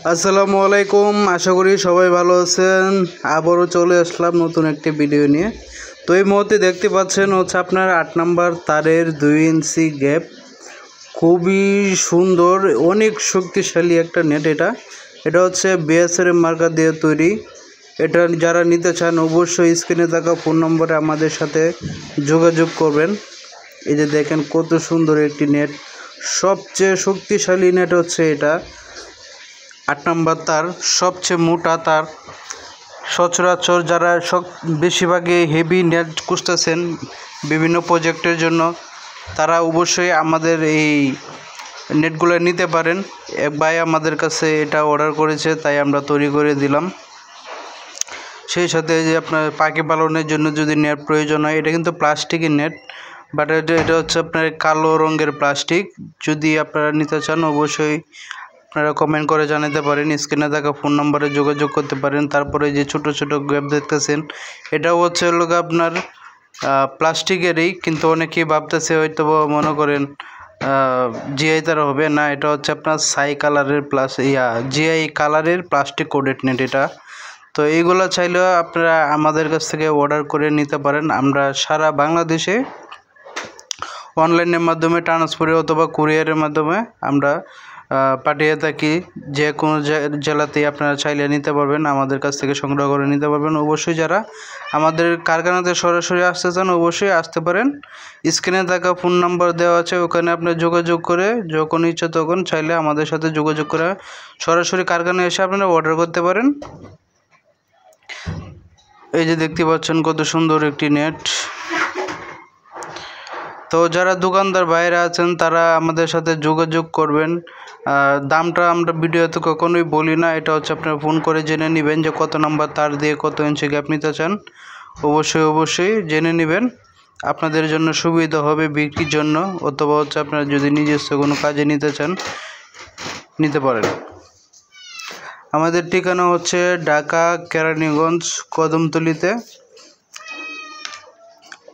আসসালামু আলাইকুম, আশা করি সবাই ভালো আছেন। আবারও চলে আসলাম নতুন একটি ভিডিও নিয়ে। তো এই মুহূর্তে দেখতে পাচ্ছেন হচ্ছে আপনার 8 নাম্বার তারের 2 ইঞ্চি গ্যাপ, খুবই সুন্দর, অনেক শক্তিশালী একটা নেট। এটা হচ্ছে বিএসআরএম মার্কা দিয়ে তৈরি। এটা যারা নিতে চান অবশ্যই স্ক্রিনে থাকা ফোন নম্বরে আমাদের সাথে যোগাযোগ করবেন। এই যে দেখেন কত সুন্দর একটি নেট, সবচেয়ে শক্তিশালী নেট হচ্ছে এটা। 8 নাম্বার তার, সবচেয়ে মোটা তার। সচরাচর যারা বেশিরভাগই হেভি নেট খুঁজতেছেন বিভিন্ন প্রজেক্টের জন্য, তারা অবশ্যই আমাদের এই নেটগুলো নিতে পারেন। এক ভাই আমাদের কাছে এটা অর্ডার করেছে, তাই আমরা তৈরি করে দিলাম। সেই সাথে যে আপনার পাখি পালনের জন্য যদি নেট প্রয়োজন হয়, এটা কিন্তু প্লাস্টিকের নেট, বাট এটা হচ্ছে আপনার কালো রঙের প্লাস্টিক। যদি আপনারা নিতে চান অবশ্যই আপনারা কমেন্ট করে জানাতে পারেন, স্ক্রিনে থাকা ফোন নম্বরে যোগাযোগ করতে পারেন। তারপরে যে ছোট ছোট গ্যাপ দেখতেছেন, এটাও হচ্ছে লোক আপনার প্লাস্টিকেরই, কিন্তু অনেকেই ভাবতেছে হয়তো মনে করেন জিআই তার হবে না। এটা হচ্ছে আপনার ছাই কালারের জিআই কালারের প্লাস্টিক কোডেড নেট এটা। তো এইগুলো চাইলেও আপনারা আমাদের কাছ থেকে অর্ডার করে নিতে পারেন। আমরা সারা বাংলাদেশে অনলাইনের মাধ্যমে ট্রান্সফারে অথবা কুরিয়ারের মাধ্যমে আমরা পাঠিয়ে থাকি। যে কোনো জেলাতেই আপনারা চাইলে নিতে পারবেন, আমাদের কাছ থেকে সংগ্রহ করে নিতে পারবেন। অবশ্যই যারা আমাদের কারখানাতে সরাসরি আসতে চান অবশ্যই আসতে পারেন। স্ক্রিনে থাকা ফোন নাম্বার দেওয়া আছে, ওখানে আপনি যোগাযোগ করে যখন ইচ্ছে তখন চাইলে আমাদের সাথে যোগাযোগ করে সরাসরি কারখানায় এসে আপনারা অর্ডার করতে পারেন। এই যে দেখতে পাচ্ছেন কত সুন্দর একটি নেট। তো যারা দোকানদার বাইরে আছেন তারা আমাদের সাথে যোগাযোগ করবেন। দামটা আমরা ভিডিওতে কখনোই বলি না, এটা হচ্ছে আপনারা ফোন করে জেনে নেবেন যে কত নাম্বার তার দিয়ে কত ইঞ্চি গ্যাপ নিতে চান। অবশ্যই জেনে নেবেন, আপনাদের জন্য সুবিধা হবে বিক্রির জন্য, অথবা হচ্ছে আপনারা যদি নিজস্ব কোনো কাজে নিতে চান নিতে পারেন। আমাদের ঠিকানা হচ্ছে ঢাকা কেরানীগঞ্জ কদমতলিতে।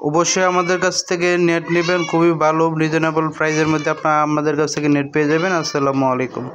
অবশ্যই আমাদের কাছ থেকে নেট নেবেন, খুবই ভালো রিজনেবল প্রাইসের মধ্যে আপনারা আমাদের কাছ থেকে নেট পেয়ে যাবেন। আসসালামু আলাইকুম।